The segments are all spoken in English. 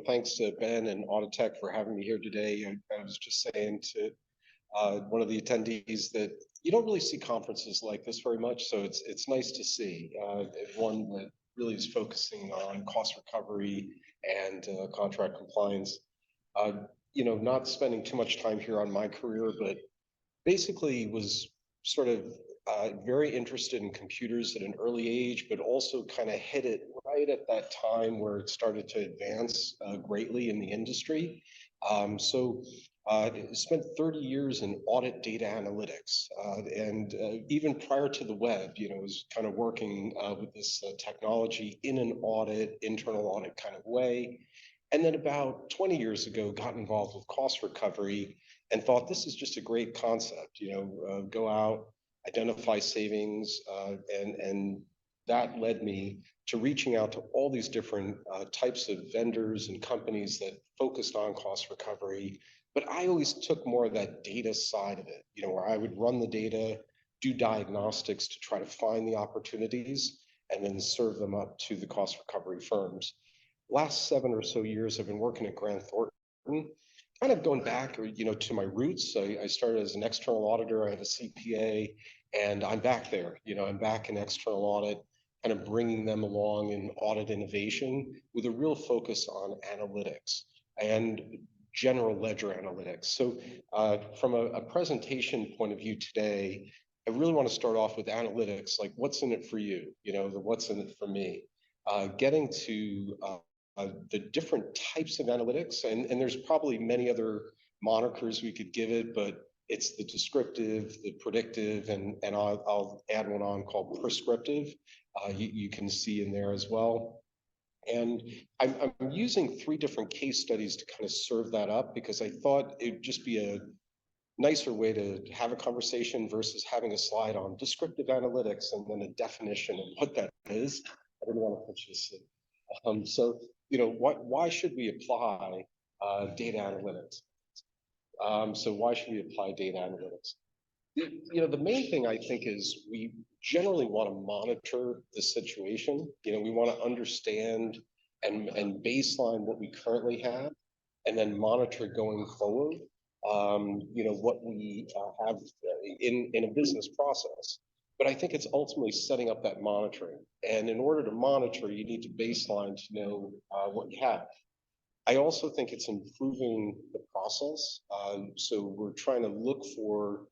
and thanks to Ben and Audit for having me here today. I was just saying to one of the attendees that you don't really see conferences like this very much, so it's nice to see one that really is focusing on cost recovery and contract compliance. Uh, not spending too much time here on my career, but basically was sort of very interested in computers at an early age, but also kind of hit it right at that time where it started to advance greatly in the industry. Spent 30 years in audit data analytics, and even prior to the web, was kind of working with this technology in an audit, internal audit kind of way. And then about 20 years ago, got involved with cost recovery and thought this is just a great concept. Go out, identify savings, and that led me to reaching out to all these different types of vendors and companies that focused on cost recovery. But I always took more of that data side of it, where I would run the data, do diagnostics to try to find the opportunities, and then serve them up to the cost recovery firms. Last 7 or so years, I've been working at Grant Thornton, kind of going back, to my roots. I started as an external auditor. I have a CPA, and I'm back there. I'm back in external audit, kind of bringing them along in audit innovation with a real focus on analytics and general ledger analytics. So from a presentation point of view today, I really want to start off with analytics, like what's in it for you, the what's in it for me. Getting to the different types of analytics, and there's probably many other monikers we could give it, but it's the descriptive, the predictive, and I'll add one on called prescriptive. You can see in there as well. And I'm using 3 different case studies to kind of serve that up because I thought it'd just be a nicer way to have a conversation versus having a slide on descriptive analytics and then a definition of what that is. I didn't want to put this in. Why should we apply data analytics? So why should we apply data analytics? The main thing I think is we generally want to monitor the situation. We want to understand and baseline what we currently have, and then monitor going forward. What we have in a business process. But I think it's ultimately setting up that monitoring. And in order to monitor, you need to baseline to know what you have. I also think it's improving the process. So we're trying to look for,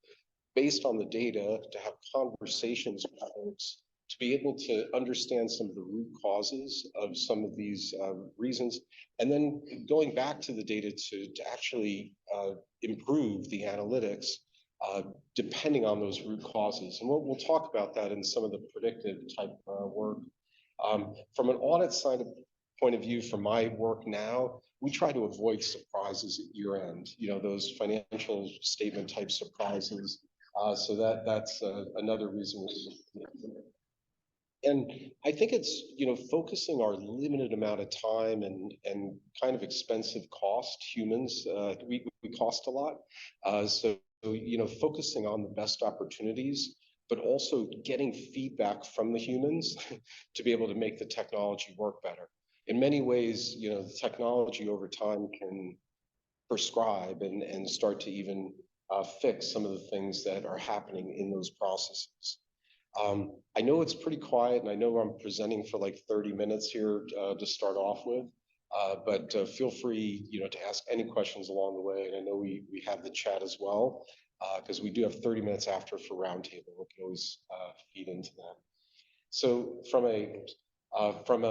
based on the data, to have conversations with folks to be able to understand some of the root causes of some of these reasons, and then going back to the data to actually improve the analytics depending on those root causes. And we'll talk about that in some of the predictive type work. From an audit side point of view, for my work now, we try to avoid surprises at year end, those financial statement type surprises. So that's another reason. And I think it's, focusing our limited amount of time and kind of expensive cost, humans, we cost a lot. So, focusing on the best opportunities, but also getting feedback from the humans to be able to make the technology work better. In many ways, the technology over time can prescribe and start to even fix some of the things that are happening in those processes. I know it's pretty quiet, and I know I'm presenting for like 30 minutes here to start off with, but feel free, to ask any questions along the way. And I know we have the chat as well, because we do have 30 minutes after for roundtable. We can always feed into that. So from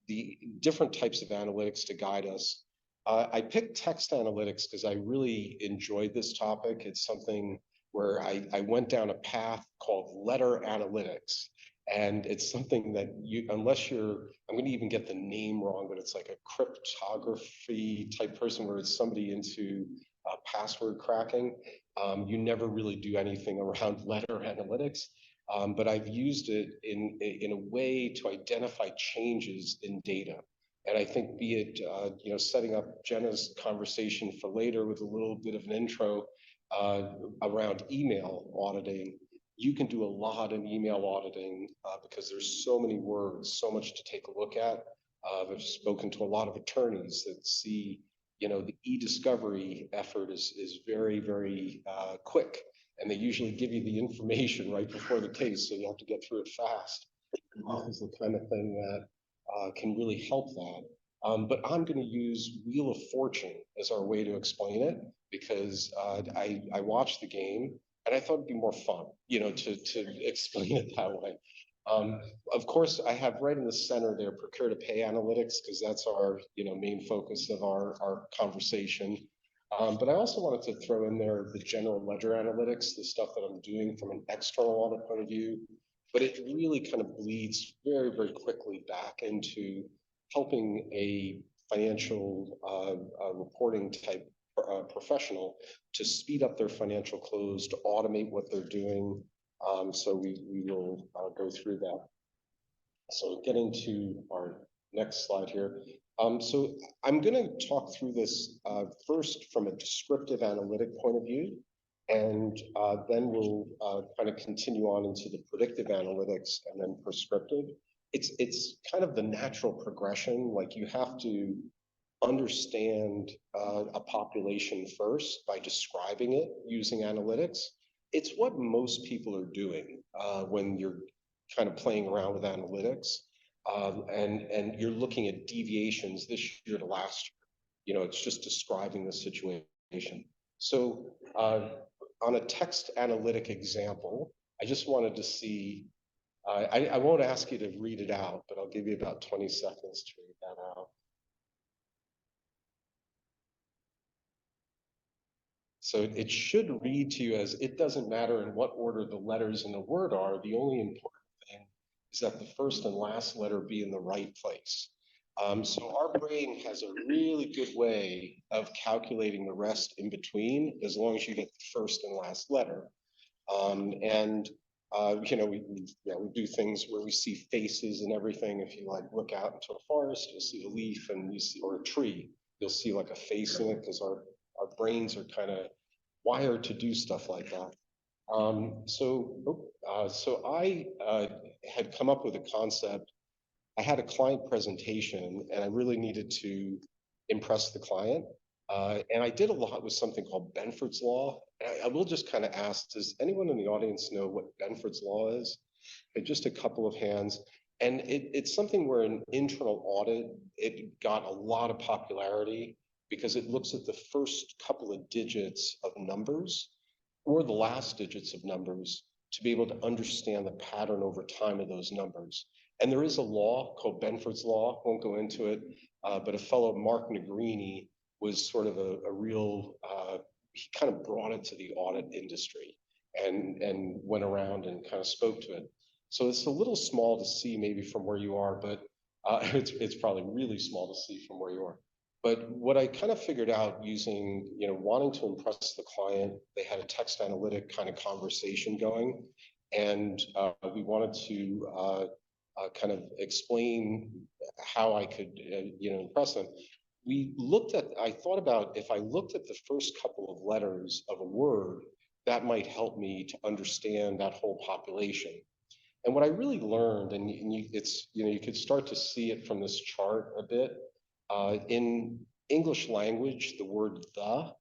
the different types of analytics to guide us, I picked text analytics because I really enjoyed this topic. It's something where I went down a path called letter analytics. And it's something that unless you're, I'm going to even get the name wrong, but it's like a cryptography type person where it's somebody into password cracking. You never really do anything around letter analytics. But I've used it in a way to identify changes in data. And I think be it, setting up Jenna's conversation for later with a little bit of an intro around email auditing, you can do a lot in email auditing because there's so many words, so much to take a look at. I've spoken to a lot of attorneys that see, the e-discovery effort is very, very quick, and they usually give you the information right before the case, so you have to get through it fast. This is the kind of thing that can really help that. But I'm going to use Wheel of Fortune as our way to explain it because I watched the game and I thought it'd be more fun, to explain it that way. Of course, I have right in the center there procure to pay analytics because that's our main focus of our conversation. But I also wanted to throw in there the general ledger analytics, the stuff that I'm doing from an external audit point of view. But it really kind of bleeds very, very quickly back into helping a financial reporting type professional to speed up their financial close, to automate what they're doing. So we will go through that. So getting to our next slide here. So I'm going to talk through this first from a descriptive analytic point of view, and then we'll kind of continue on into the predictive analytics and then prescriptive. It's kind of the natural progression. Like you have to understand a population first by describing it using analytics. It's what most people are doing when you're kind of playing around with analytics, and you're looking at deviations this year to last year. It's just describing the situation. So on a text analytic example, I just wanted to see, I won't ask you to read it out, but I'll give you about 20 seconds to read that out. So it should read to you as, it doesn't matter in what order the letters in the word are, the only important thing is that the first and last letter be in the right place. So our brain has a really good way of calculating the rest in between, as long as you get the first and last letter. We do things where we see faces and everything. If you look out into a forest, you'll see a leaf, and you see, or a tree, you'll see like a face in it, because our brains are kind of wired to do stuff like that. So I had come up with a concept. I had a client presentation, and I really needed to impress the client. And I did a lot with something called Benford's Law. I will just kind of ask, does anyone in the audience know what Benford's Law is? Okay, just a couple of hands. And it's something where in internal audit, it got a lot of popularity because it looks at the first couple of digits of numbers or the last digits of numbers to be able to understand the pattern over time of those numbers. And there is a law called Benford's Law, won't go into it, but a fellow, Mark Negrini, was sort of a real, he kind of brought it to the audit industry and went around and kind of spoke to it. So it's a little small to see maybe from where you are, but it's probably really small to see from where you are. But what I kind of figured out using, wanting to impress the client, they had a text analytic kind of conversation going, and we wanted to kind of explain how I could, impress them. I thought about if I looked at the first couple of letters of a word, that might help me to understand that whole population. And what I really learned, and you could start to see it from this chart a bit, in English language, the word the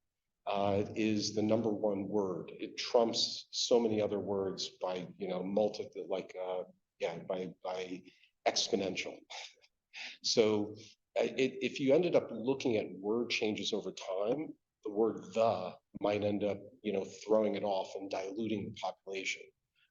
is the number one word. It trumps so many other words by, by exponential. So if you ended up looking at word changes over time, the word the might end up, throwing it off and diluting the population.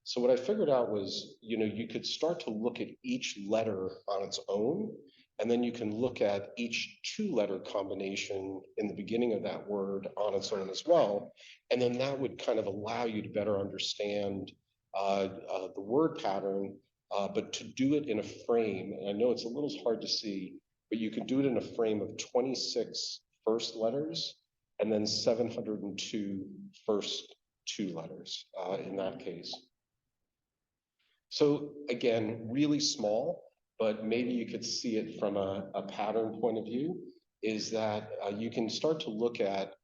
So what I figured out was, you could start to look at each letter on its own, and then you can look at each two-letter combination in the beginning of that word on its own as well. And then that would kind of allow you to better understand the word pattern, but to do it in a frame, and I know it's a little hard to see, but you can do it in a frame of 26 first letters and then 702 first two letters in that case. So again, really small, but maybe you could see it from a pattern point of view, is that you can start to look at,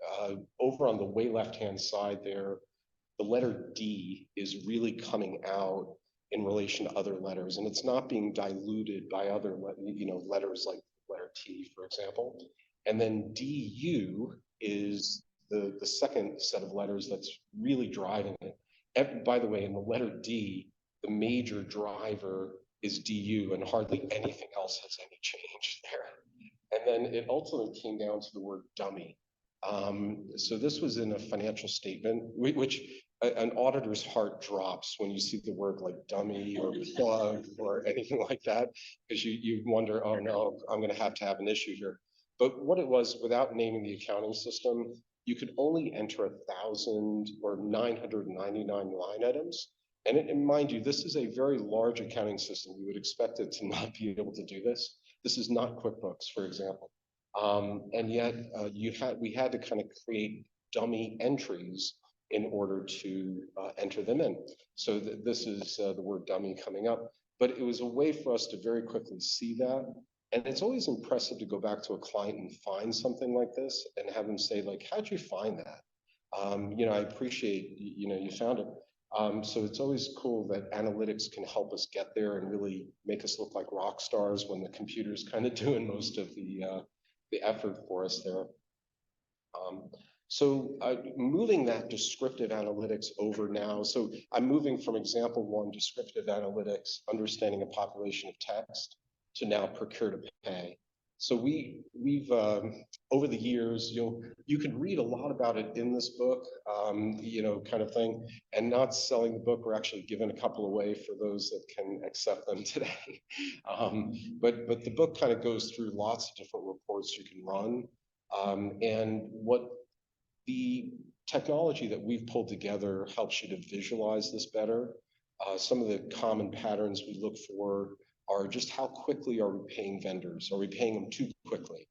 over on the way left-hand side there, the letter D is really coming out in relation to other letters, and it's not being diluted by other, letters like letter T, for example. And then DU is the second set of letters that's really driving it. By the way, in the letter D, the major driver is DU, and hardly anything else has any change there. And then it ultimately came down to the word dummy. So this was in a financial statement, which an auditor's heart drops when you see the word like dummy or plug or anything like that, because you wonder, oh no, I'm going to have an issue here. But what it was, without naming the accounting system, you could only enter 1,000 or 999 line items. And mind you, this is a very large accounting system. You would expect it to not be able to do this. This is not QuickBooks, for example. And yet we had to kind of create dummy entries in order to enter them in. So this is the word dummy coming up, but it was a way for us to very quickly see that. And it's always impressive to go back to a client and find something like this and have them say, like, how'd you find that? I appreciate, you found it. So it's always cool that analytics can help us get there and really make us look like rock stars when the computer's kind of doing most of the effort for us there. So moving that descriptive analytics over now. So I'm moving from example one, descriptive analytics, understanding a population of text, to now procure to pay. So we've over the years, you can read a lot about it in this book, kind of thing, and not selling the book. We're actually giving a couple away for those that can accept them today. But the book kind of goes through lots of different reports you can run, and what the technology that we've pulled together helps you to visualize this better. Some of the common patterns we look for are just how quickly are we paying vendors? Are we paying them too quickly?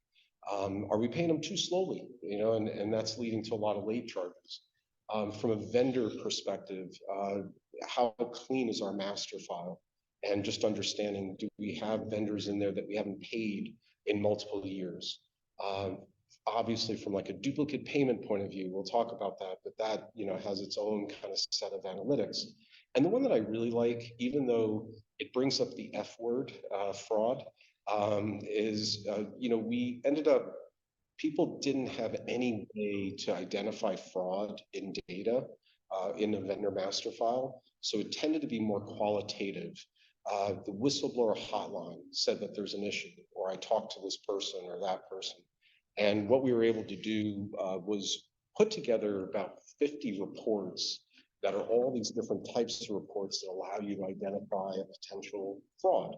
Are we paying them too slowly? And that's leading to a lot of late charges. From a vendor perspective, how clean is our master file? And just understanding, do we have vendors in there that we haven't paid in multiple years? Obviously, from like a duplicate payment point of view, we'll talk about that, but that has its own kind of set of analytics. And the one that I really like, even though it brings up the F word, fraud, is we ended up, people didn't have any way to identify fraud in data in a vendor master file, so it tended to be more qualitative. The whistleblower hotline said that there's an issue, or I talked to this person or that person. And what we were able to do was put together about 50 reports that are all these different types of reports that allow you to identify a potential fraud.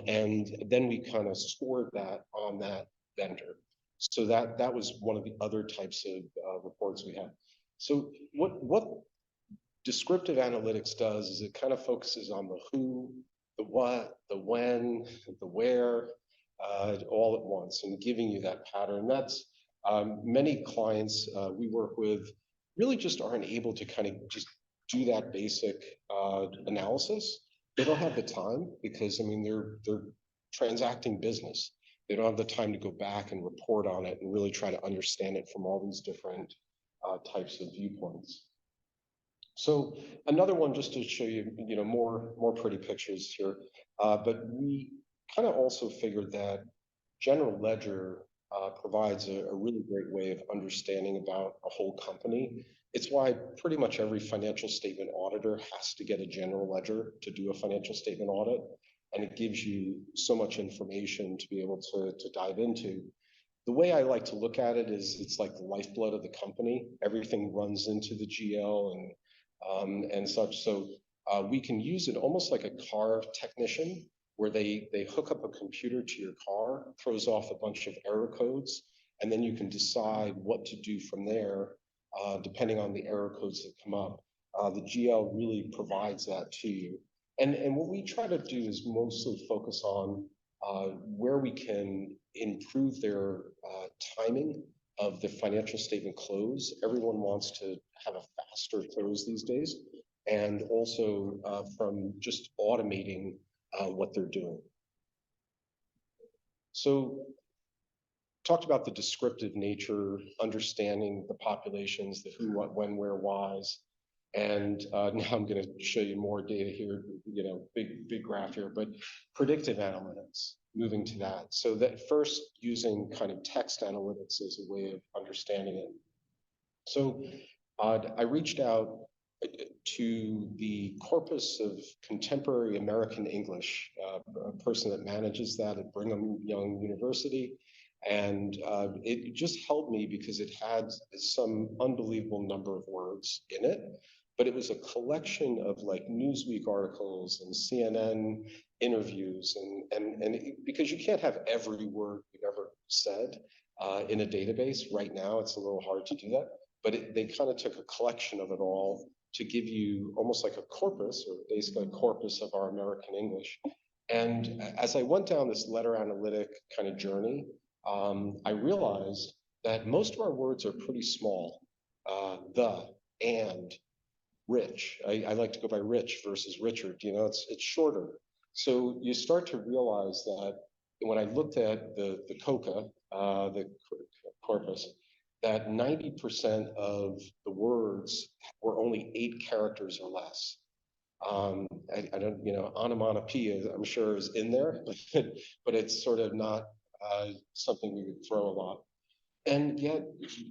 And then we kind of scored that on that vendor. So that was one of the other types of reports we had. So what descriptive analytics does is it kind of focuses on the who, the what, the when, the where, all at once, and giving you that pattern. That's many clients we work with really just aren't able to kind of just do that basic analysis. They don't have the time because, I mean, they're transacting business. They don't have the time to go back and report on it and really try to understand it from all these different types of viewpoints. So another one, just to show you, more pretty pictures here, but we kind of also figured that general ledger provides a really great way of understanding about a whole company. It's why pretty much every financial statement auditor has to get a general ledger to do a financial statement audit. And it gives you so much information to be able to dive into. The way I like to look at it is it's like the lifeblood of the company. Everything runs into the GL and such. So we can use it almost like a car technician, where they hook up a computer to your car, throws off a bunch of error codes, and then you can decide what to do from there, depending on the error codes that come up. The GL really provides that to you. And what we try to do is mostly focus on where we can improve their timing of the financial statement close. Everyone wants to have a faster close these days, and also from just automating what they're doing. So talked about the descriptive nature, understanding the populations, the who, what, when, where, whys. And now I'm going to show you more data here, big graph here, but predictive analytics, moving to that. So that first using kind of text analytics as a way of understanding it. So I reached out to the corpus of contemporary American English, a person that manages that at Brigham Young University. And it just helped me because it had some unbelievable number of words in it, but it was a collection of like Newsweek articles and CNN interviews, because you can't have every word you've ever said in a database right now. It's a little hard to do that, but they kind of took a collection of it all to give you almost like a corpus, or basically a corpus of our American English. And as I went down this letter analytic kind of journey, I realized that most of our words are pretty small. The, and, rich. I like to go by Rich versus Richard. It's shorter. So you start to realize that when I looked at the COCA, the corpus, that 90% of the words were only 8 characters or less. I don't, onomatopoeia, I'm sure is in there, but it's sort of not something we would throw a lot. And yet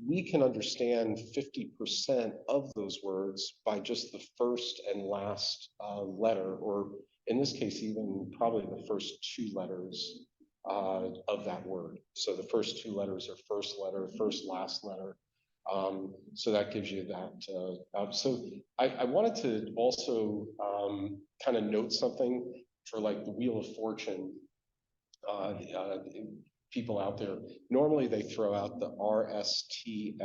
we can understand 50% of those words by just the first and last letter, or in this case, even probably the first 2 letters of that word. So the first 2 letters are first letter, first, last letter. So that gives you that. So I wanted to also kind of note something for like the Wheel of Fortune. People out there, normally they throw out the RSTLNE,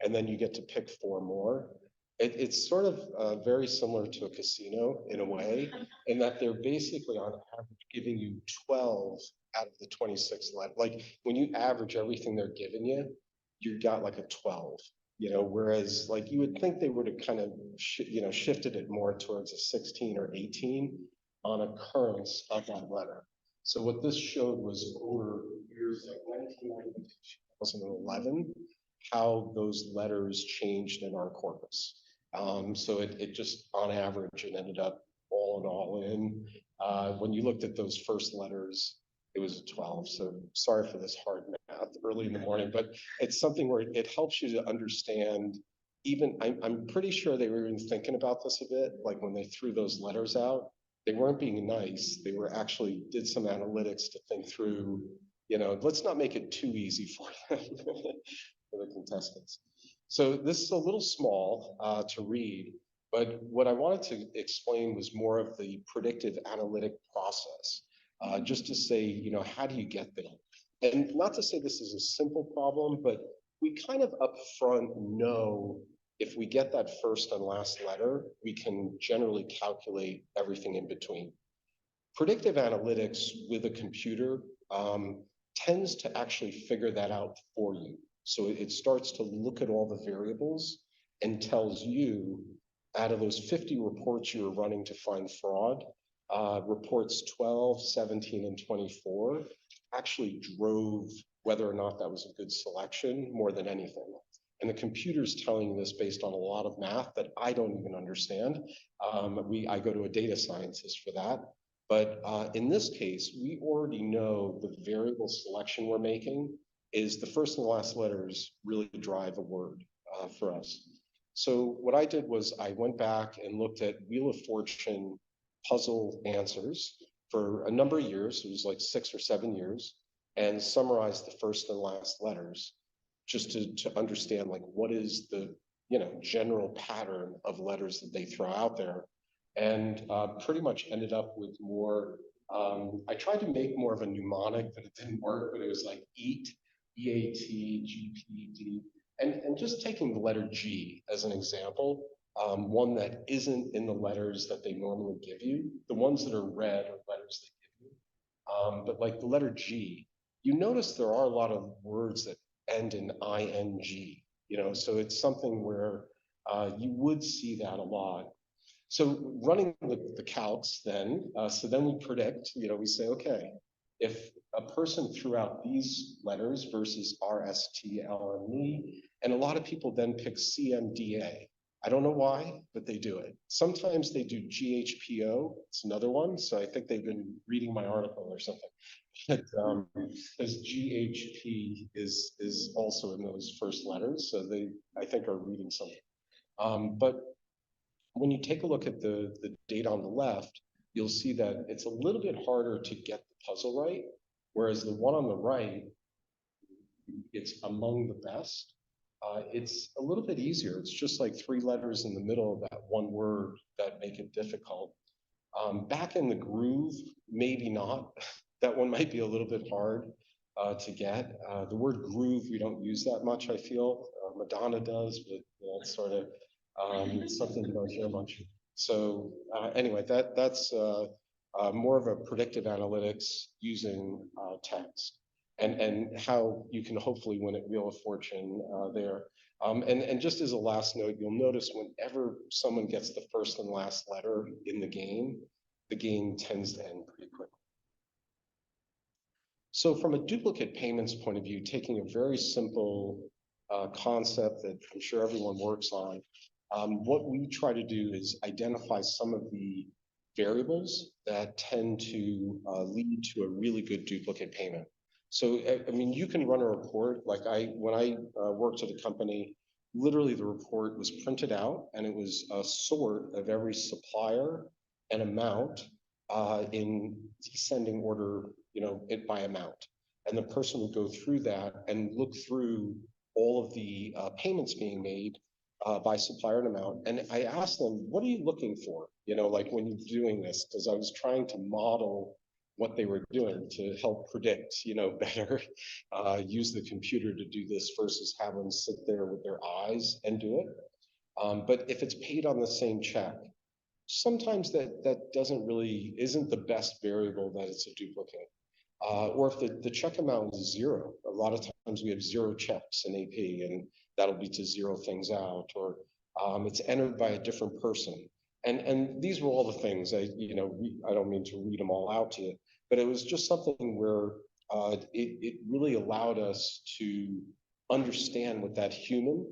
and then you get to pick 4 more. It's sort of very similar to a casino in a way, in that they're basically on average giving you 12 out of the 26 letters. Like when you average everything they're giving you, you got like a 12. Whereas like you would think they would have kind of shifted it more towards a 16 or 18 on occurrence of that letter. So what this showed was over years like 1990 to 2011, how those letters changed in our corpus. So it just, on average, it ended up all in. When you looked at those first letters, it was a 12. So sorry for this hard math early in the morning, but it's something where it helps you to understand. Even I'm pretty sure they were even thinking about this a bit, like when they threw those letters out. They weren't being nice. They were actually did some analytics to think through, let's not make it too easy for them, for the contestants. So this is a little small to read, but what I wanted to explain was more of the predictive analytic process, just to say, how do you get there? And not to say this is a simple problem, but we kind of upfront know if we get that first and last letter, we can generally calculate everything in between. Predictive analytics with a computer tends to actually figure that out for you. So it starts to look at all the variables and tells you, out of those 50 reports you were running to find fraud, reports 12, 17, and 24 actually drove whether or not that was a good selection more than anything. And the computer's telling you this based on a lot of math that I don't even understand. I go to a data scientist for that. But in this case, we already know the variable selection we're making is the first and last letters really drive a word for us. So what I did was I went back and looked at Wheel of Fortune puzzle answers for a number of years. It was like 6 or 7 years, and summarized the first and last letters, just to understand like what is the general pattern of letters that they throw out there, and pretty much ended up with more. I tried to make more of a mnemonic, but it didn't work. But it was like EAT, EAT, GPD, and just taking the letter G as an example, one that isn't in the letters that they normally give you. The ones that are red are letters they give you, but like the letter G, you notice there are a lot of words that end in ing, so it's something where you would see that a lot. So running the calcs then, so then we predict, we say, okay, if a person threw out these letters versus R, S, T, L, and E, and a lot of people then pick CMDA I don't know why, but they do it. Sometimes they do GHPO. It's another one. So I think they've been reading my article or something. But because GHP is also in those first letters, so they I think are reading something. But when you take a look at the data on the left, you'll see that it's a little bit harder to get the puzzle right, whereas the one on the right, it's among the best. It's a little bit easier. It's just like three letters in the middle of that one word that make it difficult. Back in the groove, maybe not. That one might be a little bit hard to get. The word groove, we don't use that much, I feel. Madonna does, but it's sort of something you don't hear much. So anyway, that's more of a predictive analytics using text and how you can hopefully win at Wheel of Fortune there. And just as a last note, you'll notice whenever someone gets the first and last letter in the game tends to end pretty quickly. So from a duplicate payments point of view, taking a very simple concept that I'm sure everyone works on, what we try to do is identify some of the variables that tend to lead to a really good duplicate payment. So, I mean, you can run a report, like when I worked at a company, literally the report was printed out and it was a sort of every supplier and amount in descending order, it by amount. And the person would go through that and look through all of the payments being made by supplier and amount. And I asked them, what are you looking for? Like when you're doing this, because I was trying to model what they were doing to help predict, better, use the computer to do this versus have them sit there with their eyes and do it. But if it's paid on the same check, sometimes that isn't the best variable that it's a duplicate. Or if the check amount is zero, a lot of times we have zero checks in AP and that'll be to zero things out, or it's entered by a different person. And these were all the things I don't mean to read them all out to you, but it was just something where it really allowed us to understand what that human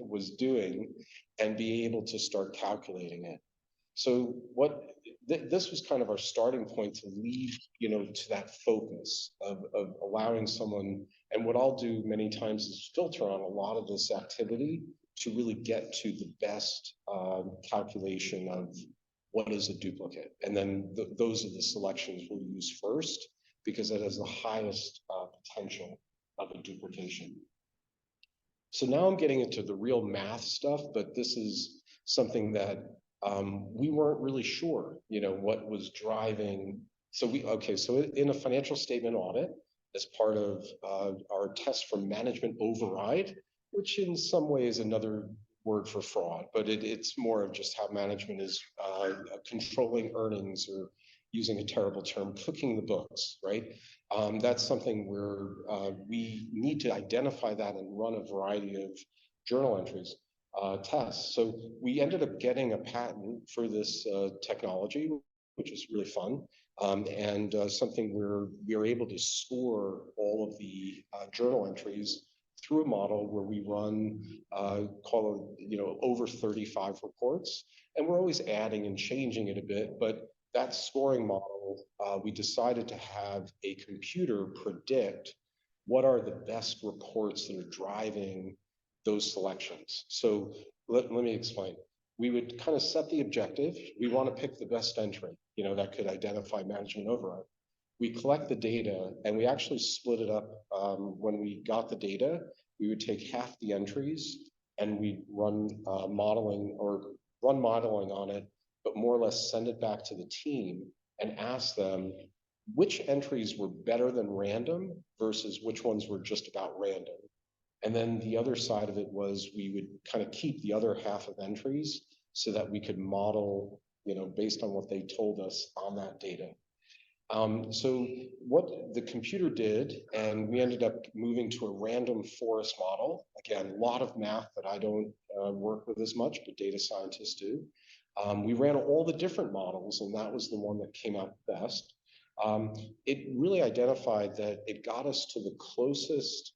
was doing and be able to start calculating it. So this was kind of our starting point to lead, to that focus of allowing someone, and what I'll do many times is filter on a lot of this activity to really get to the best calculation of what is a duplicate. And then those are the selections we'll use first because it has the highest potential of a duplication. So now I'm getting into the real math stuff, but this is something that we weren't really sure, what was driving. So in a financial statement audit, as part of our test for management override, which in some ways is another word for fraud, but it's more of just how management is controlling earnings, or using a terrible term, cooking the books, right? That's something where we need to identify that and run a variety of journal entries. Tests. So we ended up getting a patent for this technology, which is really fun, and something where we are able to score all of the journal entries through a model where we run over 35 reports, and we're always adding and changing it a bit. But that scoring model, we decided to have a computer predict what are the best reports that are driving those selections. So let me explain. We would kind of set the objective. We want to pick the best entry, that could identify management override. We collect the data and we actually split it up. When we got the data, we would take half the entries and we'd run modeling on it, but more or less send it back to the team and ask them which entries were better than random versus which ones were just about random. And then the other side of it was we would kind of keep the other half of entries so that we could model, based on what they told us on that data. So what the computer did, and we ended up moving to a random forest model. Again, a lot of math that I don't work with as much, but data scientists do. We ran all the different models, and that was the one that came out best. It really identified that it got us to the closest.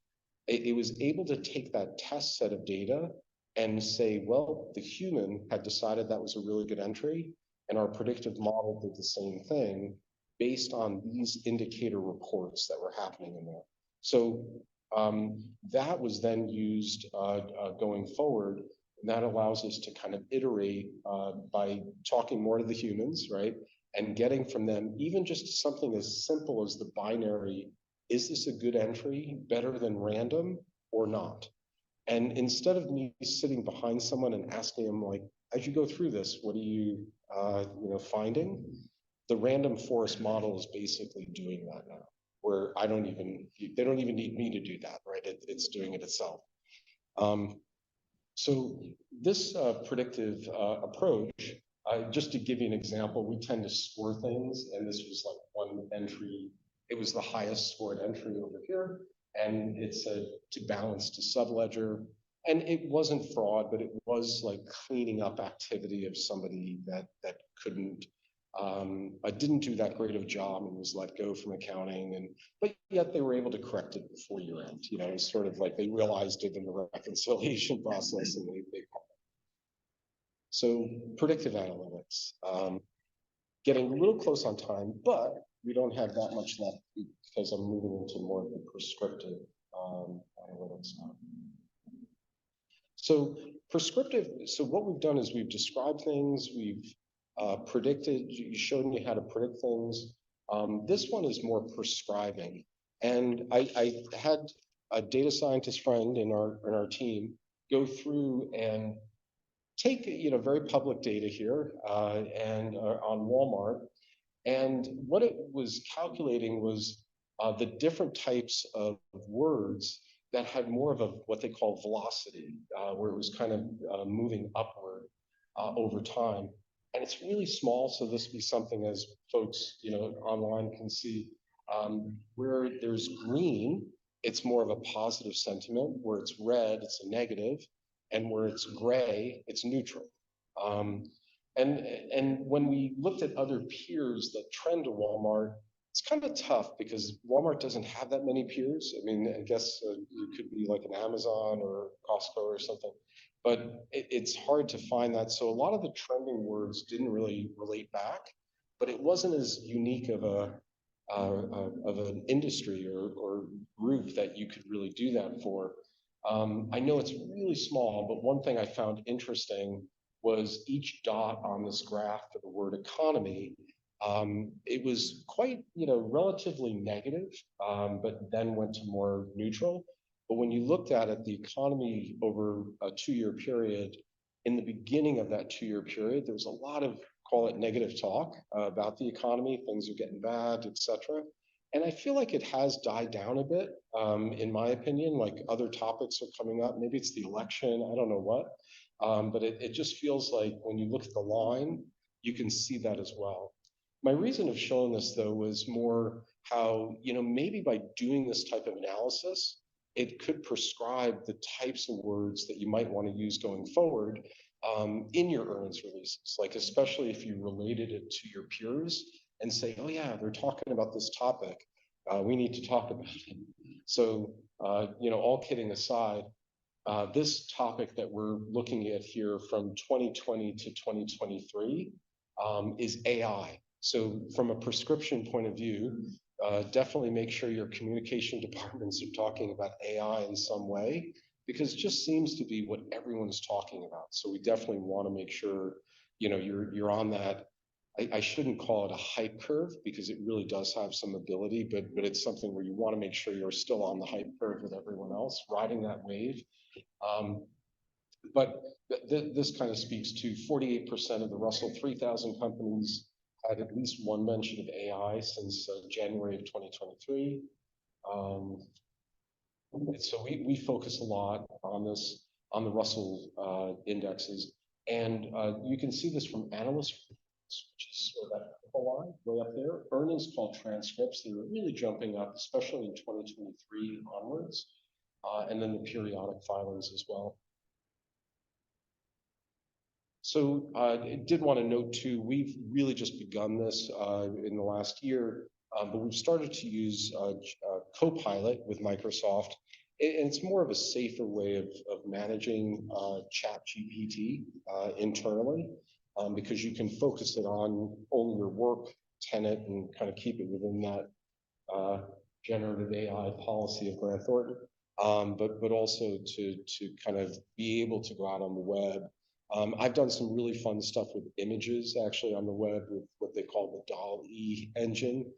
It was able to take that test set of data and say, well, the human had decided that was a really good entry, and our predictive model did the same thing based on these indicator reports that were happening in there. So that was then used going forward, and that allows us to kind of iterate by talking more to the humans, right? And getting from them even just something as simple as the binary, is this a good entry, better than random or not? And instead of me sitting behind someone and asking them, like, as you go through this, what are you, finding? The random forest model is basically doing that now, where they don't even need me to do that, right? It's doing it itself. So this predictive approach, just to give you an example, we tend to score things, and this was like one entry. It was the highest scored entry over here, and it's to balance to subledger. And it wasn't fraud, but it was like cleaning up activity of somebody that couldn't, didn't do that great of a job and was let go from accounting. And but yet they were able to correct it before year end. You know, it's sort of like they realized it in the reconciliation process, and they so predictive analytics. Getting a little close on time, but we don't have that much left because I'm moving into more of the prescriptive analytics now. So prescriptive, so what we've done is we've described things, we've predicted, you showed me how to predict things. This one is more prescribing. And I had a data scientist friend in our team go through and take, very public data here and on Walmart. And what it was calculating was the different types of words that had more of a what they call velocity, where it was kind of moving upward over time. And it's really small, so this would be something as folks online can see. Where there's green, it's more of a positive sentiment. Where it's red, it's a negative, and where it's gray, it's neutral. And when we looked at other peers that trend to Walmart, it's kind of tough because Walmart doesn't have that many peers. I mean, I guess it could be like an Amazon or Costco or something, but it's hard to find that. So a lot of the trending words didn't really relate back, but it wasn't as unique of an industry or group that you could really do that for. I know it's really small, but one thing I found interesting was each dot on this graph for the word economy. It was quite, relatively negative, but then went to more neutral. But when you looked at it, the economy over a 2-year period, in the beginning of that 2-year period, there was a lot of, call it negative talk about the economy, things are getting bad, etc. And I feel like it has died down a bit, in my opinion, like other topics are coming up. Maybe it's the election, I don't know what. But it just feels like when you look at the line, you can see that as well. My reason of showing this, though, was more how, maybe by doing this type of analysis, it could prescribe the types of words that you might want to use going forward in your earnings releases, like especially if you related it to your peers and say, oh yeah, they're talking about this topic. We need to talk about it. So, all kidding aside, this topic that we're looking at here from 2020 to 2023 is AI. So from a prescription point of view, definitely make sure your communication departments are talking about AI in some way, because it just seems to be what everyone's talking about. So we definitely want to make sure, you're on that. I shouldn't call it a hype curve because it really does have some ability, but it's something where you want to make sure you're still on the hype curve with everyone else, riding that wave. But this kind of speaks to 48% of the Russell 3000 companies had at least one mention of AI since January of 2023. And so we focus a lot on this, on the Russell indexes. And you can see this from analyst, which is that purple line way up there. Earnings call transcripts, they were really jumping up, especially in 2023 onwards. And then the periodic filings as well. So I did want to note too, we've really just begun this in the last year, but we've started to use Copilot with Microsoft. and it's more of a safer way of managing ChatGPT internally, because you can focus it on only your work tenant and kind of keep it within that generative AI policy of Grant Thornton, but also to kind of be able to go out on the web. I've done some really fun stuff with images actually on the web with what they call the DALL-E engine.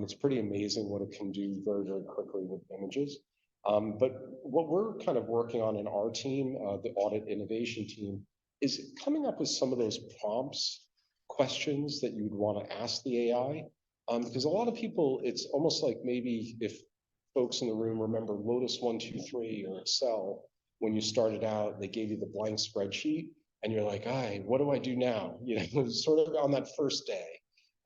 It's pretty amazing what it can do very, very quickly with images. But what we're kind of working on in our team, the audit innovation team, is coming up with some of those prompts, questions that you would want to ask the AI. Because a lot of people, it's almost like maybe if folks in the room remember Lotus 1-2-3 or Excel, when you started out, they gave you the blank spreadsheet, and you're like, "Hey, what do I do now?" You know, sort of on that first day.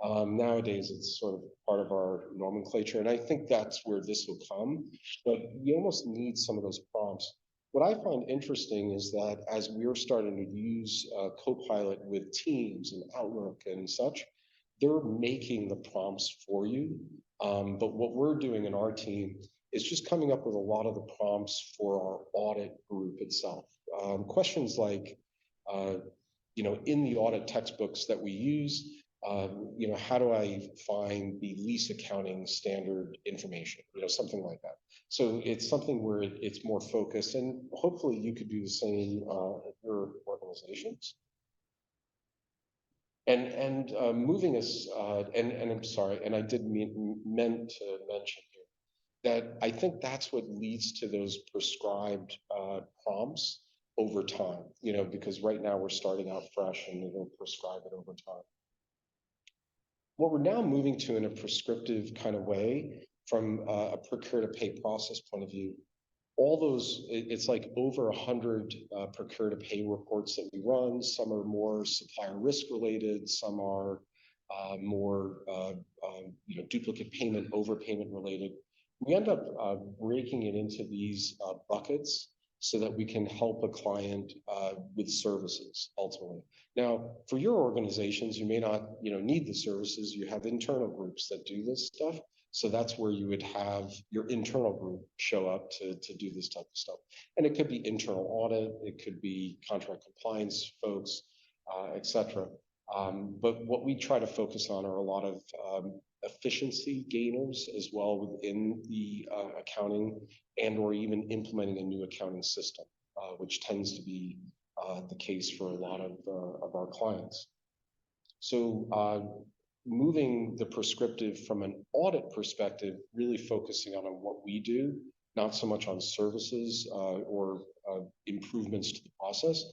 Nowadays, it's sort of part of our nomenclature, and I think that's where this will come. But you almost need some of those prompts. What I find interesting is that as we're starting to use Copilot with Teams and Outlook and such, they're making the prompts for you. But what we're doing in our team is just coming up with a lot of the prompts for our audit group itself. Questions like, in the audit textbooks that we use, how do I find the lease accounting standard information? Something like that. So it's something where it's more focused, and hopefully you could do the same at your organizations. And moving us, and I'm sorry, and I did meant to mention here that I think that's what leads to those prescribed prompts over time, because right now we're starting out fresh and it'll prescribe it over time. What we're now moving to in a prescriptive kind of way from a procure to pay process point of view, all those, it's like over 100 procure to pay reports that we run. Some are more supplier risk related, some are more duplicate payment, overpayment related. We end up breaking it into these buckets so that we can help a client with services ultimately. Now, for your organizations, you may not need the services. You have internal groups that do this stuff. So that's where you would have your internal group show up to do this type of stuff. And it could be internal audit, it could be contract compliance folks, et cetera. But what we try to focus on are a lot of efficiency gainers as well within the accounting and or even implementing a new accounting system, which tends to be the case for a lot of our clients. So moving the prescriptive from an audit perspective, really focusing on what we do, not so much on services or improvements to the process,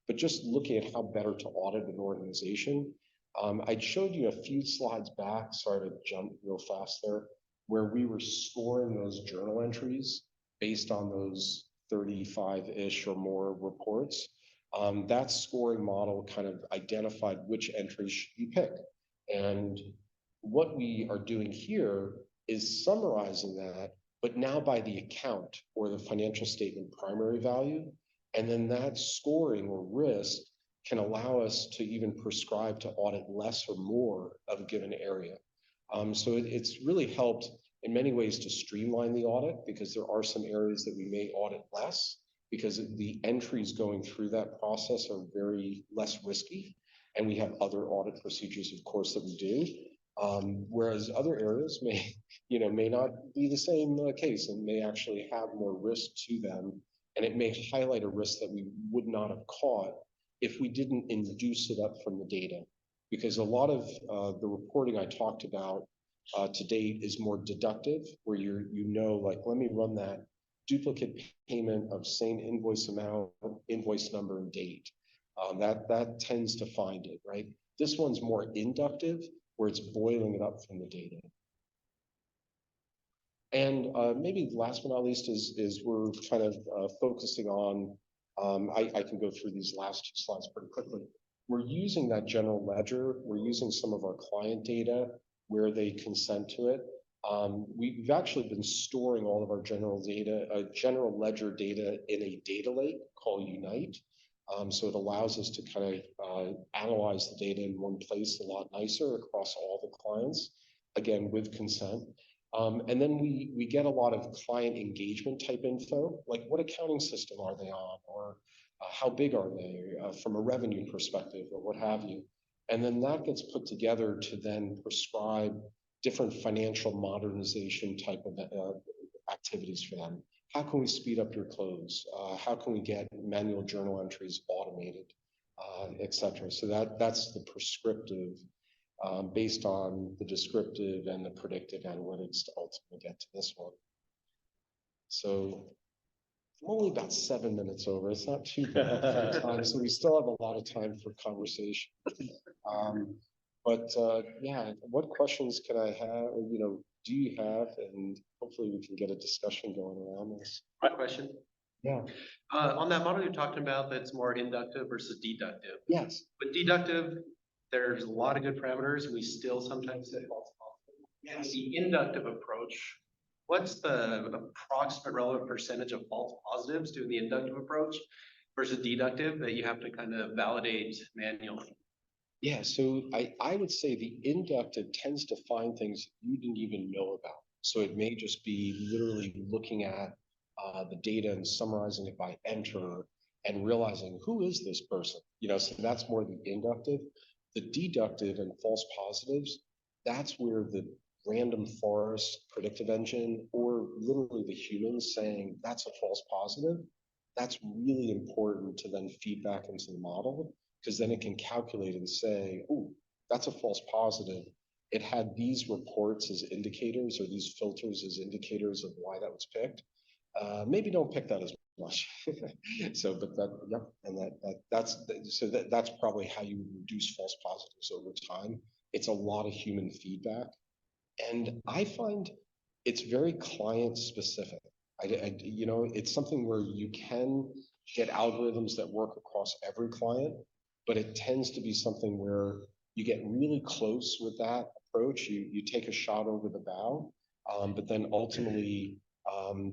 but just looking at how better to audit an organization. I showed you a few slides back, sorry to jump real fast there, where we were scoring those journal entries based on those 35-ish or more reports. That scoring model kind of identified which entries should you pick. And what we are doing here is summarizing that, but now by the account or the financial statement primary value. And then that scoring or risk can allow us to even prescribe to audit less or more of a given area. So it's really helped in many ways to streamline the audit, because there are some areas that we may audit less because the entries going through that process are very less risky. And we have other audit procedures, of course, that we do. Whereas other areas may not be the same case and may actually have more risk to them. And it may highlight a risk that we would not have caught if we didn't induce it up from the data. Because a lot of the reporting I talked about to date is more deductive, where like, let me run that duplicate payment of same invoice amount, invoice number, and date. That tends to find it, right? This one's more inductive, where it's boiling it up from the data. And maybe last but not least is we're kind of focusing on, I can go through these last two slides pretty quickly. We're using that general ledger. We're using some of our client data where they consent to it. We've actually been storing all of our general ledger data in a data lake called Unite. So it allows us to kind of analyze the data in one place a lot nicer across all the clients, again, with consent. And then we get a lot of client engagement type info, like what accounting system are they on, or how big are they from a revenue perspective, or what have you. And then that gets put together to then prescribe different financial modernization type of activities for them. How can we speed up your close? How can we get manual journal entries automated, et cetera? So that's the prescriptive based on the descriptive and the predictive analytics to ultimately get to this one. So I'm only about 7 minutes over. It's not too bad for time, so we still have a lot of time for conversation. Yeah, what questions can I have? Or, do you have? And hopefully we can get a discussion going around this. My question. Yeah. On that model you're talking about, that's more inductive versus deductive. Yes. With deductive, there's a lot of good parameters, and we still sometimes say false positive. Yes. The inductive approach, what's the approximate relevant percentage of false positives to the inductive approach versus deductive that you have to kind of validate manually? Yeah, so I would say the inductive tends to find things you didn't even know about. So it may just be literally looking at the data and summarizing it by enter and realizing who is this person? So that's more the inductive. The deductive and false positives, that's where the random forest predictive engine or literally the humans saying that's a false positive, that's really important to then feed back into the model, because then it can calculate and say, oh, that's a false positive. It had these reports as indicators or these filters as indicators of why that was picked. Maybe don't pick that as much. So, but that, yep, and that's probably how you reduce false positives over time. It's a lot of human feedback, and I find it's very client specific. It's something where you can get algorithms that work across every client, but it tends to be something where you get really close with that approach. You take a shot over the bow, but then ultimately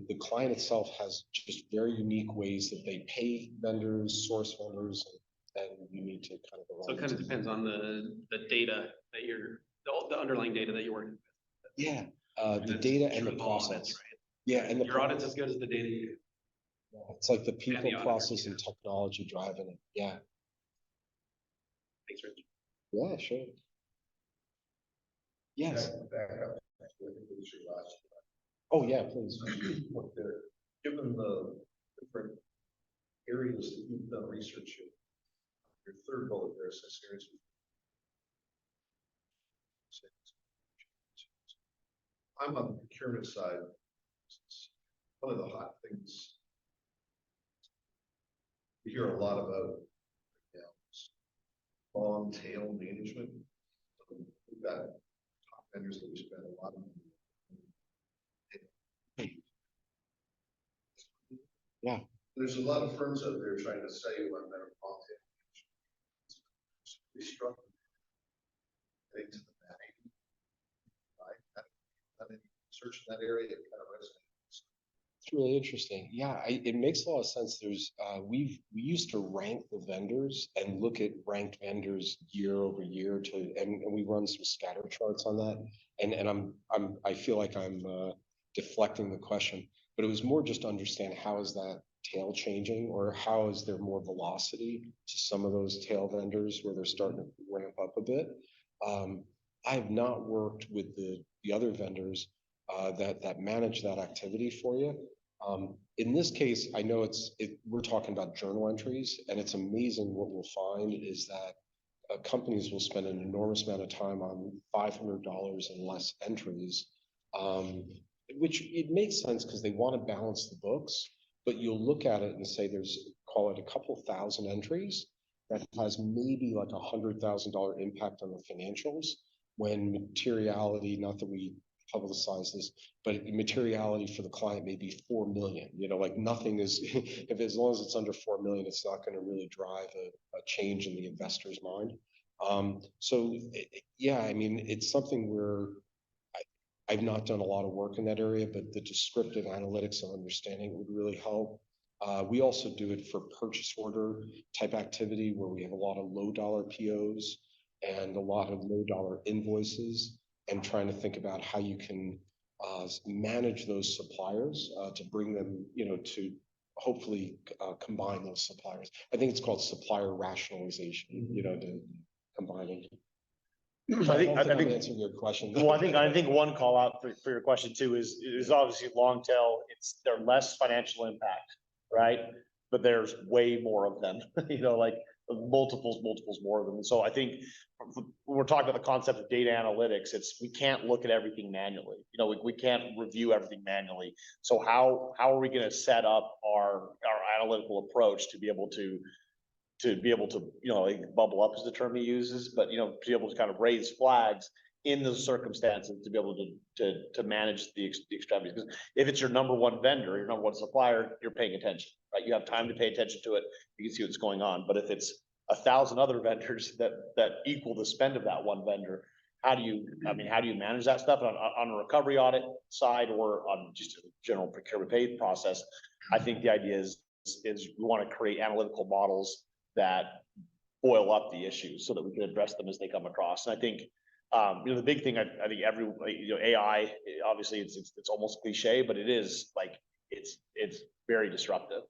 the client itself has just very unique ways that they pay vendors, source vendors, and you need to kind of. So it kind of depends on the data that the underlying data that you're working with. Yeah, the data and the process. Audits, right? Yeah, and your audit's as good as the data you do. Yeah, it's like the people, process, and technology driving it. Yeah. Thanks, Rich. Yeah, sure. Yes. Oh, yeah, please. Given the different areas that you've done research in, your third bullet there says areas. I'm on the procurement side. One of the hot things we hear a lot about long tail management. We've got top vendors that we spend a lot of money. Yeah. There's a lot of firms out there trying to sell you on their long tail management. We struggle getting to the back. I've been searching that area, it kind of resonates. It's really interesting. Yeah, it makes a lot of sense. There's we used to rank the vendors and look at ranked vendors year over year and we run some scatter charts on that. And I feel like I'm deflecting the question, but it was more just to understand how is that tail changing, or how is there more velocity to some of those tail vendors where they're starting to ramp up a bit. I have not worked with the other vendors that manage that activity for you. In this case, I know we're talking about journal entries, and it's amazing what we'll find is that companies will spend an enormous amount of time on $500 and less entries, which it makes sense because they want to balance the books, but you'll look at it and say call it a couple thousand entries that has maybe like $100,000 impact on the financials, when materiality, not that we publicize this, but materiality for the client may be 4 million. Like nothing is, as long as it's under 4 million, it's not going to really drive a change in the investor's mind. Yeah, I mean, it's something where I've not done a lot of work in that area, but the descriptive analytics and understanding would really help. We also do it for purchase order type activity where we have a lot of low dollar POs and a lot of low dollar invoices, and trying to think about how you can manage those suppliers to bring them, to hopefully combine those suppliers. I think it's called supplier rationalization, to combining. I think I'm answering your question. Well, I think one call out for your question too is obviously long tail. They're less financial impact, right? But there's way more of them, like multiples more of them. And so I think when we're talking about the concept of data analytics, we can't look at everything manually. We can't review everything manually. So how are we going to set up our analytical approach to be able to, like bubble up is the term he uses, but, to be able to kind of raise flags in those circumstances to be able to manage the extremities. Because if it's your number one vendor, your number one supplier, you're paying attention, right? You have time to pay attention to it. You can see what's going on. But if it's 1,000 other vendors that equal the spend of that one vendor, how do you manage that stuff on a recovery audit side or on just a general procurement pay process? I think the idea is we want to create analytical models that boil up the issues so that we can address them as they come across. And I think, the big thing, I think AI, obviously it's almost cliche, but it is like, it's very disruptive.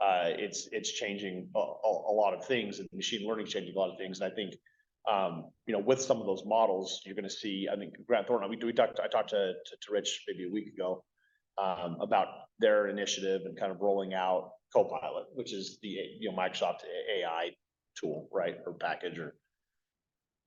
It's changing a lot of things, and machine learning changing a lot of things. And I think, with some of those models, you're going to see, I think Grant Thornton, I talked to Rich maybe a week ago, about their initiative and kind of rolling out Copilot, which is the Microsoft AI tool, right, or package.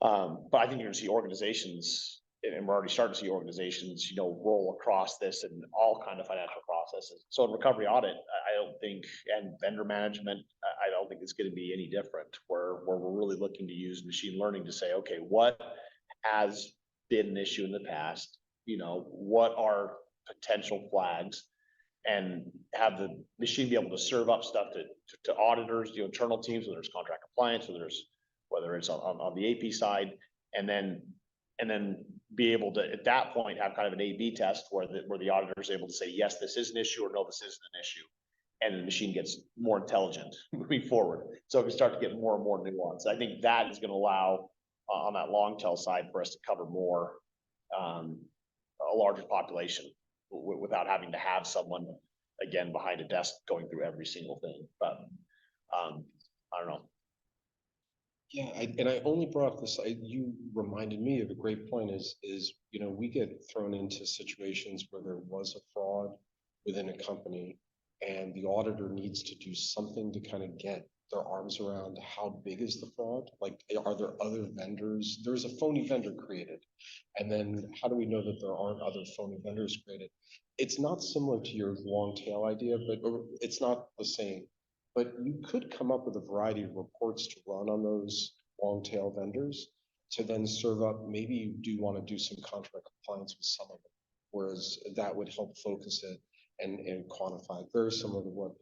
But I think you're going to see organizations, and we're already starting to see organizations, roll across this in all kind of financial processes. So in recovery audit, I don't think, and vendor management, I don't think it's going to be any different. Where we're really looking to use machine learning to say, okay, what has been an issue in the past? What are potential flags? And have the machine be able to serve up stuff to auditors, internal teams, whether it's contract compliance, whether it's on the AP side, and then be able to at that point have kind of an A/B test where the auditor is able to say, yes, this is an issue, or no, this isn't an issue, and the machine gets more intelligent moving forward. So we start to get more and more nuance. I think that is going to allow on that long tail side for us to cover more, a larger population, without having to have someone again behind a desk going through every single thing. But I don't know. Yeah, I only brought up this. You reminded me of a great point. Is we get thrown into situations where there was a fraud within a company, and the auditor needs to do something to kind of get their arms around how big is the fraud. Like, are there other vendors? There's a phony vendor created, and then how do we know that there aren't other phony vendors created? It's not similar to your long tail idea, or it's not the same. But you could come up with a variety of reports to run on those long tail vendors to then serve up. Maybe you do want to do some contract compliance with some of them, whereas that would help focus it and quantify. Very similar to what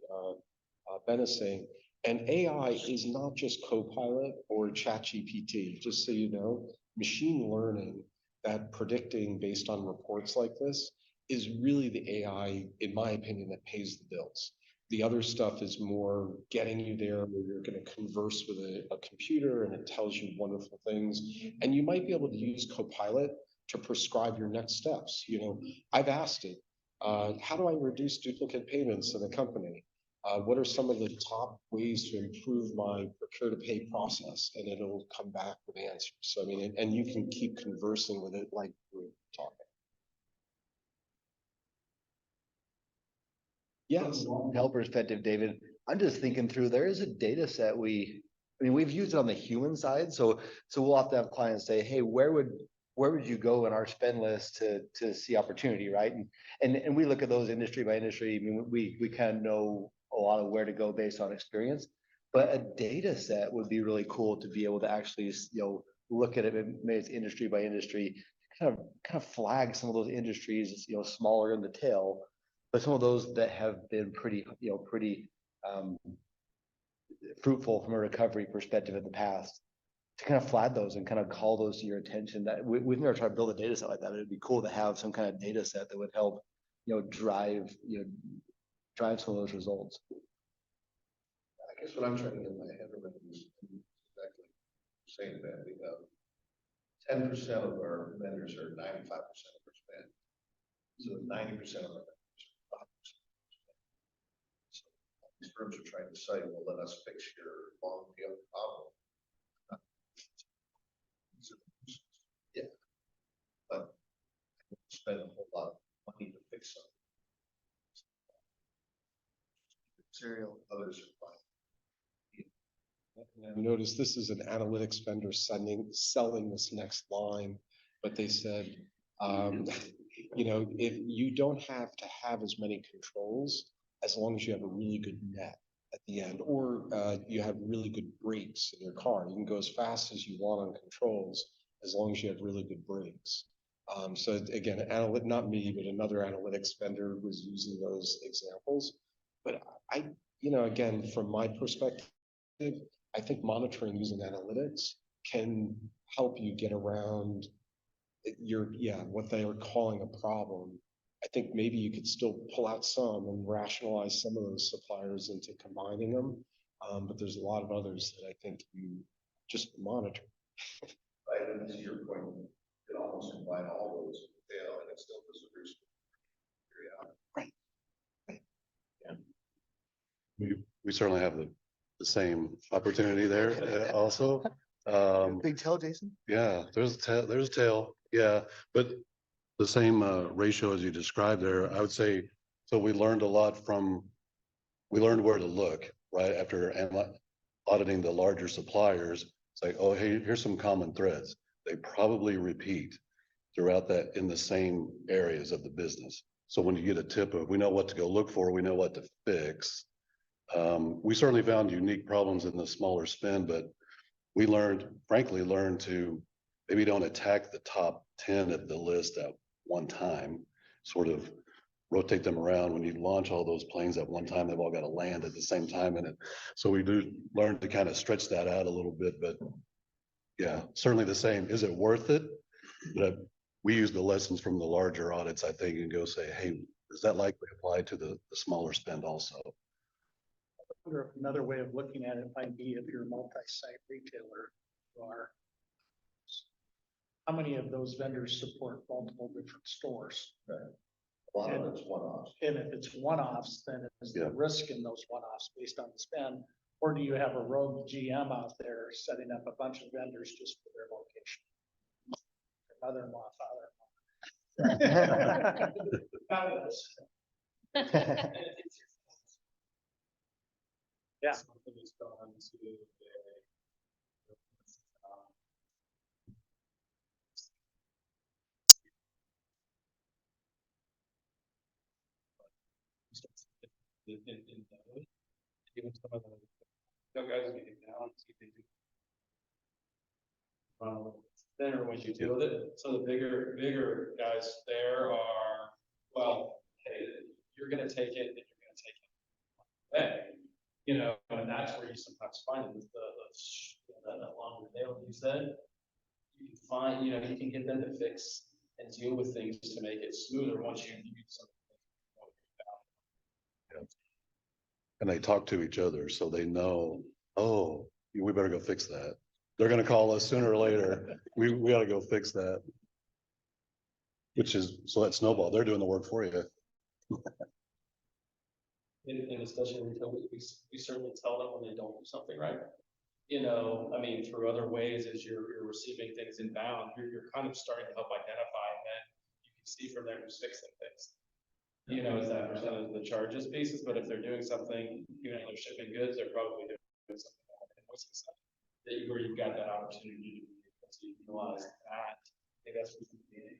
Ben is saying. And AI is not just Copilot or ChatGPT, just so you know. Machine learning, that predicting based on reports like this, is really the AI, in my opinion, that pays the bills. The other stuff is more getting you there where you're going to converse with a computer and it tells you wonderful things. And you might be able to use Copilot to prescribe your next steps. I've asked it, how do I reduce duplicate payments in a company? What are some of the top ways to improve my procure to pay process? And it'll come back with answers. So, and you can keep conversing with it like we're talking. Yes. From a help perspective, David, I'm just thinking through, there is a data set we've used it on the human side. So we'll have to have clients say, hey, where would you go in our spend list to see opportunity, right? And we look at those industry by industry. We kind of know a lot of where to go based on experience, but a data set would be really cool to be able to actually, look at it, maybe it's industry by industry, kind of flag some of those industries, smaller in the tail, but some of those that have been pretty fruitful from a recovery perspective in the past, to kind of flag those and kind of call those to your attention. That we've never tried to build a data set like that. It'd be cool to have some kind of data set that would help, drive some of those results. I guess what I'm trying to get my head around is exactly saying that we have 10% of our vendors are 95% of our spend. So 90% of it. So these firms are trying to say, well, let us fix your long tail problem. Yeah. But spend a whole lot of money to fix something. Serial, others are fine. You notice this is an analytics vendor selling this next line, but they said, you know, if you don't have to have as many controls, as long as you have a really good net at the end, or you have really good brakes in your car. You can go as fast as you want on controls, as long as you have really good brakes. So again, not me, but another analytics vendor was using those examples. But you know, again, from my perspective, I think monitoring using analytics can help you get around what they are calling a problem. I think maybe you could still pull out some and rationalize some of those suppliers into combining them. But there's a lot of others that I think you just monitor. Right, and to your point, you can almost combine all those, and it still doesn't reach. We certainly have the same opportunity there also. Big tell, Jason? Yeah, there's a tail, yeah, but the same ratio as you described there, I would say, so we learned a lot we learned where to look, right? After auditing the larger suppliers, it's like, oh, hey, here's some common threads. They probably repeat throughout that in the same areas of the business. So when you get a tip of, we know what to go look for, we know what to fix. We certainly found unique problems in the smaller spend, but we frankly learned to maybe don't attack the top 10 of the list at one time, sort of rotate them around. When you launch all those planes at one time, they've all got to land at the same time in it. So we do learn to kind of stretch that out a little bit, but yeah, certainly the same. Is it worth it? But we use the lessons from the larger audits, I think, and go say, hey, does that likely apply to the smaller spend also? I wonder if another way of looking at it might be if you're a multi-site retailer, how many of those vendors support multiple different stores? Right. A lot of it's one-offs. And if it's one-offs, then is the Yeah. risk in those one-offs based on the spend? Or do you have a rogue GM out there setting up a bunch of vendors just for their location? Mother-in-law, father-in-law. Yeah. Something is gone to in those, even some of the guys get it down, see if they do. Then when you deal with it, so the bigger guys there are, well, hey, you're gonna take it, and you're gonna take it away, you know, and that's where you sometimes find it, that longer tail you said. You can find, you know, you can get them to fix and deal with things to make it smoother once you use something. And they talk to each other, so they know, oh, we better go fix that. They're gonna call us sooner or later. We gotta go fix that. Which is, so that snowball, they're doing the work for you. And especially until we certainly tell them when they don't do something right. You know, I mean, through other ways, as you're receiving things inbound, you're kind of starting to help identify, and then you can see from there who's fixing things. You know, is that percent of the charges pieces, but if they're doing something, you know, they're shipping goods, they're probably doing something where you've got that opportunity to utilize that. I think that's what we need.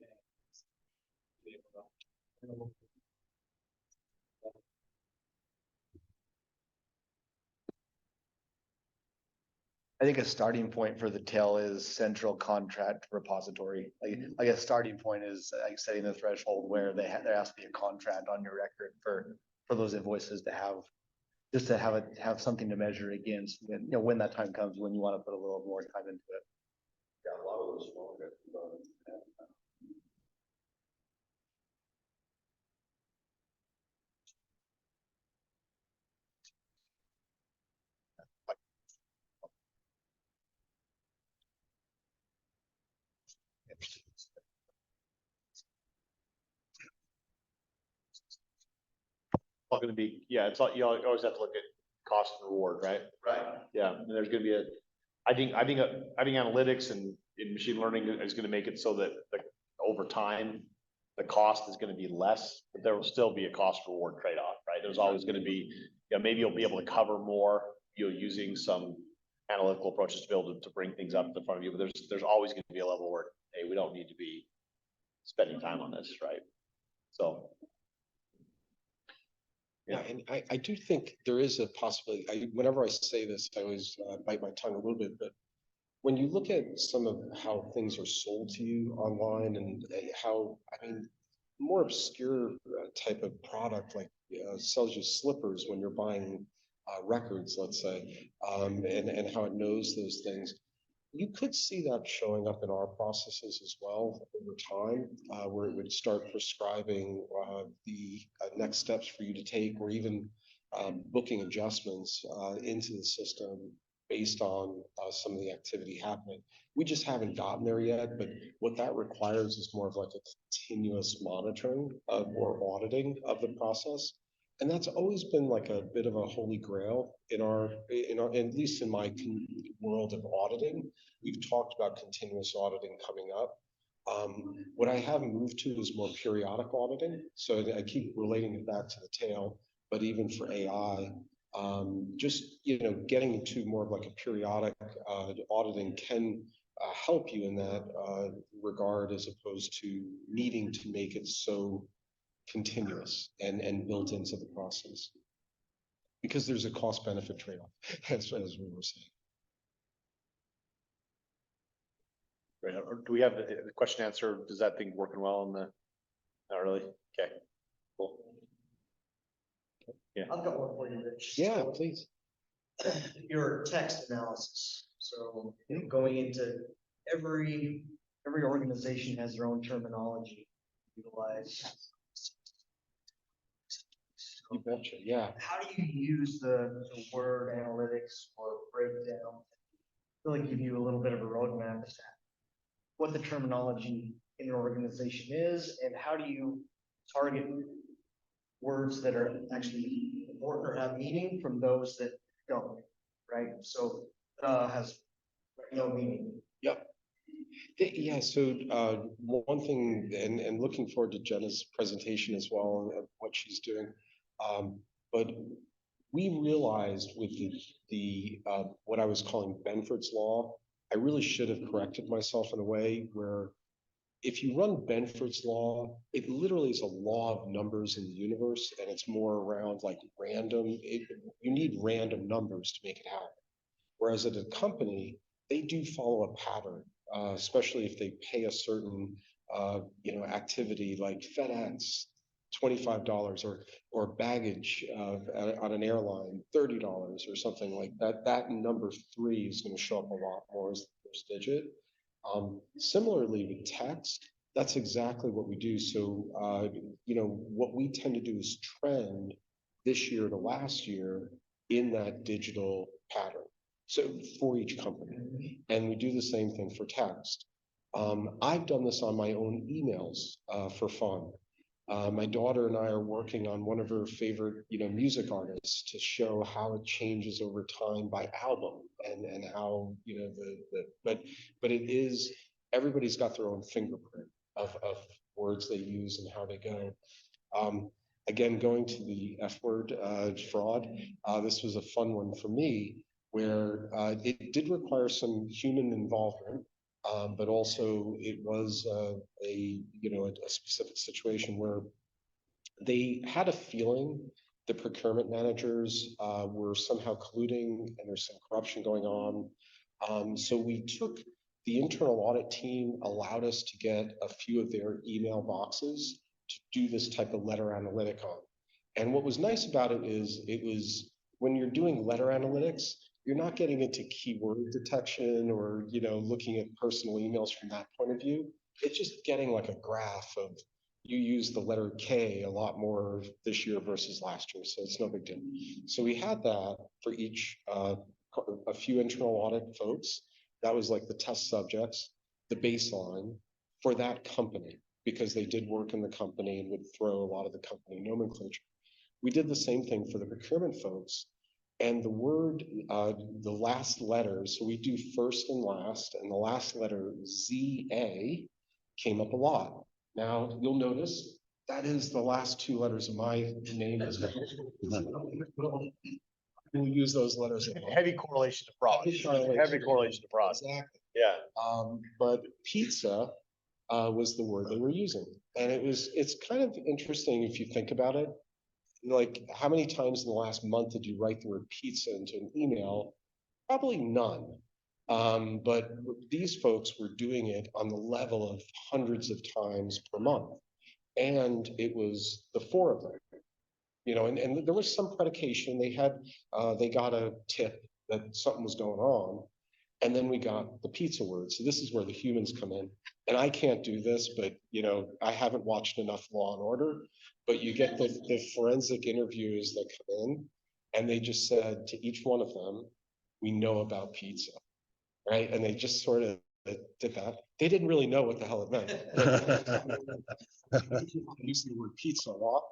I think a starting point for the tail is central contract repository. Like a starting point is like setting the threshold where there has to be a contract on your record for those invoices to have, just to have something to measure against when, you know, when that time comes, when you want to put a little more time into it. Yeah, a lot of those small guys. all gonna be, yeah, it's all, you always have to look at cost and reward, right? Right. Yeah, and there's gonna be I think analytics and in machine learning is gonna make it so that over time, the cost is gonna be less, but there will still be a cost reward trade-off, right? There's always gonna be, maybe you'll be able to cover more, using some analytical approaches to be able to bring things up in front of you, but there's always gonna be a level where, hey, we don't need to be spending time on this, right? So. Yeah, and I do think there is a possibility, whenever I say this, I always bite my tongue a little bit, but when you look at some of how things are sold to you online and how, I mean, more obscure type of product like sells you slippers when you're buying records, let's say, and how it knows those things. You could see that showing up in our processes as well over time, where it would start prescribing the next steps for you to take, or even booking adjustments into the system based on some of the activity happening. We just haven't gotten there yet, but what that requires is more of like a continuous monitoring or auditing of the process. And that's always been like a bit of a holy grail in our, at least in my world of auditing. We've talked about continuous auditing coming up. What I have moved to is more periodic auditing. So I keep relating it back to the tail, but even for AI, just, getting into more of like a periodic auditing can help you in that regard, as opposed to needing to make it so continuous and built into the process, because there's a cost benefit trade-off, as we were saying. Right, or do we have the question answer? Does that thing working well in the, not really? Okay, cool. Yeah. I've got one for you, Rich. Yeah, So, please. your text analysis. So going into every organization has their own terminology utilize. You betcha, yeah. How do you use the word analytics or breakdown? Really give you a little bit of a roadmap as to what the terminology in an organization is, and how do you target words that are actually important or have meaning from those that don't, right? So has no meaning. Yep. Yeah, so one thing, and looking forward to Jenna's presentation as well, and what she's doing. But we realized with the what I was calling Benford's Law, I really should have corrected myself in a way where if you run Benford's Law, it literally is a law of numbers in the universe, and it's more around like random. You need random numbers to make it happen. Whereas at a company, they do follow a pattern, especially if they pay a certain, activity like FedEx, $25, or baggage on an airline, $30 or something like that. That number 3 is going to show up a lot more as the first digit. Similarly with text, that's exactly what we do. So, what we tend to do is trend this year to last year in that digital pattern. So for each company, and we do the same thing for text. I've done this on my own emails for fun. My daughter and I are working on one of her favorite, music artists to show how it changes over time by album, and how, but it is, everybody's got their own fingerprint of words they use and how they go. Again, going to the F word, fraud, this was a fun one for me, where it did require some human involvement, but also it was a specific situation where they had a feeling the procurement managers were somehow colluding, and there's some corruption going on. So we took, the internal audit team allowed us to get a few of their email boxes to do this type of letter analytic on. And what was nice about it is, it was, when you're doing letter analytics, you're not getting into keyword detection or, looking at personal emails from that point of view. It's just getting like a graph of, you use the letter K a lot more this year versus last year, so it's no big deal. So we had that for each, a few internal audit folks. That was like the test subjects, the baseline for that company, because they did work in the company and would throw a lot of the company nomenclature. We did the same thing for the procurement folks. And the word, the last letters, so we do first and the last letter, ZA, came up a lot. Now, you'll notice that is the last two letters of my name as well. We'll use those letters. a lot. Heavy correlation to fraud. Heavy correlation to fraud. Exactly. Yeah. But pizza was the word they were using. And it's kind of interesting if you think about it. Like, how many times in the last month did you write the word pizza into an email? Probably none. But these folks were doing it on the level of hundreds of times per month. And it was the four of them. And there was some predication. They got a tip that something was going on. And then we got the pizza word. So this is where the humans come in. And I can't do this, but I haven't watched enough Law and Order. But you get the forensic interviewers that come in, and they just said to each one of them, "We know about pizza," right? And they just sort of did that. They didn't really know what the hell it meant. Using the word pizza a lot.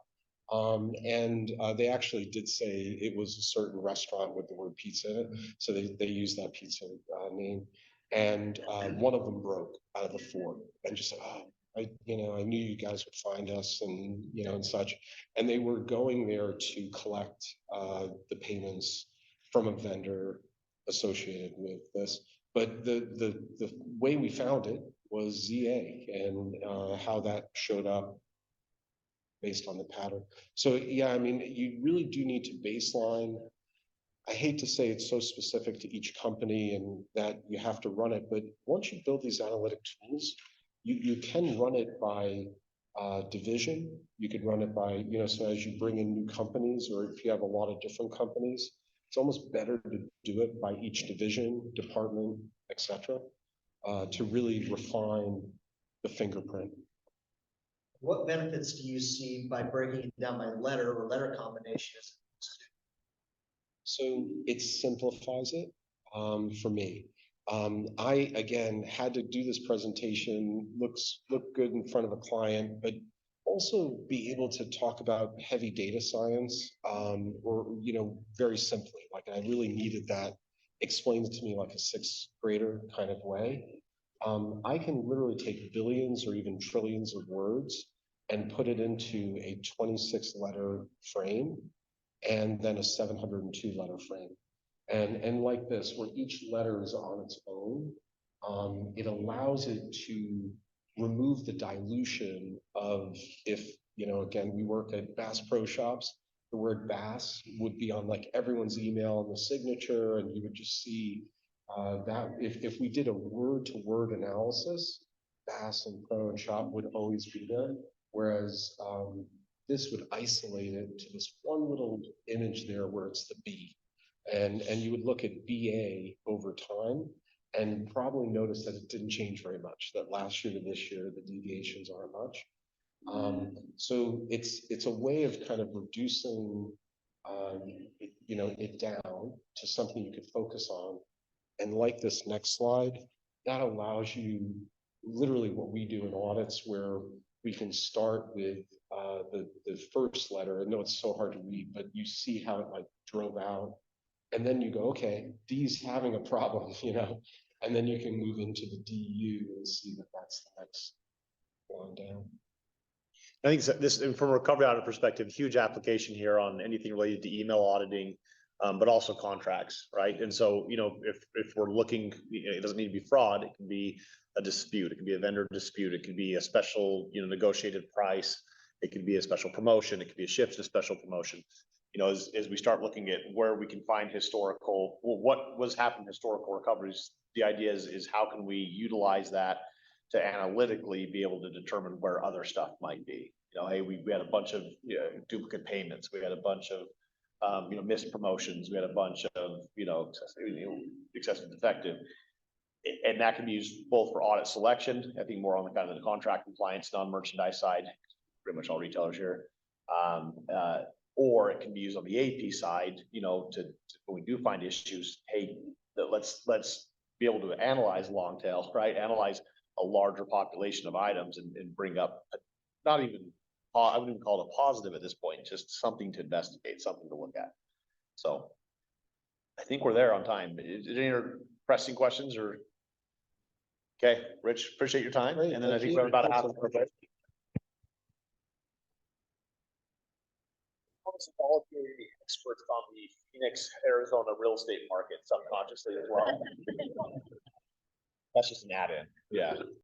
They actually did say it was a certain restaurant with the word pizza in it. So they used that pizza name. And one of them broke out of the four and just said, "Oh, I knew you guys would find us," and such. And they were going there to collect the payments from a vendor associated with this. But the way we found it was ZA and how that showed up based on the pattern. So yeah, I mean, you really do need to baseline. I hate to say it's so specific to each company and that you have to run it, but once you build these analytic tools, you can run it by division. You could run it by, so as you bring in new companies, or if you have a lot of different companies, it's almost better to do it by each division, department, etc., to really refine the fingerprint. What benefits do you see by breaking it down by letter or letter combinations? So it simplifies it for me. I, again, had to do this presentation, look good in front of a client, but also be able to talk about heavy data science or, very simply, like I really needed that explained to me like a sixth grader kind of way. I can literally take billions or even trillions of words and put it into a 26 letter frame and then a 702 letter frame. And like this, where each letter is on its own, it allows it to remove the dilution of if, again, we work at Bass Pro Shops, the word Bass would be on like everyone's email and the signature, and you would just see that if we did a word-to-word analysis, Bass and Pro and Shop would always be there, whereas this would isolate it to this one little image there where it's the B. And you would look at BA over time and probably notice that it didn't change very much, that last year to this year, the deviations aren't much. So it's a way of kind of reducing it down to something you could focus on. And like this next slide, that allows you literally what we do in audits, where we can start with the first letter. I know it's so hard to read, but you see how it like drove out. And then you go, okay, D's having a problem, and then you can move into the DU and see that that's the next one down. I think this, from a recovery audit perspective, huge application here on anything related to email auditing, but also contracts, right? And so, if we're looking, it doesn't need to be fraud. It can be a dispute. It can be a vendor dispute. It can be a special, negotiated price. It can be a special promotion. It could be a shift to special promotion. As we start looking at where we can find historical, what was happening historical recoveries, the idea is how can we utilize that to analytically be able to determine where other stuff might be. Hey, we had a bunch of duplicate payments. We had a bunch of missed promotions. We had a bunch of excessive defective, and that can be used both for audit selection. I think more on the kind of the contract compliance, non-merchandise side, pretty much all retailers here. Or it can be used on the AP side, to when we do find issues, hey, let's be able to analyze long tail, right? Analyze a larger population of items and bring up not even I wouldn't even call it a positive at this point, just something to investigate, something to look at. So I think we're there on time. Is there any other pressing questions or? Okay, Rich, appreciate your time. Great, And then I thank think you. we're about a half. All of the experts on the Phoenix, Arizona real estate market subconsciously as well. That's just an add-in. Yeah.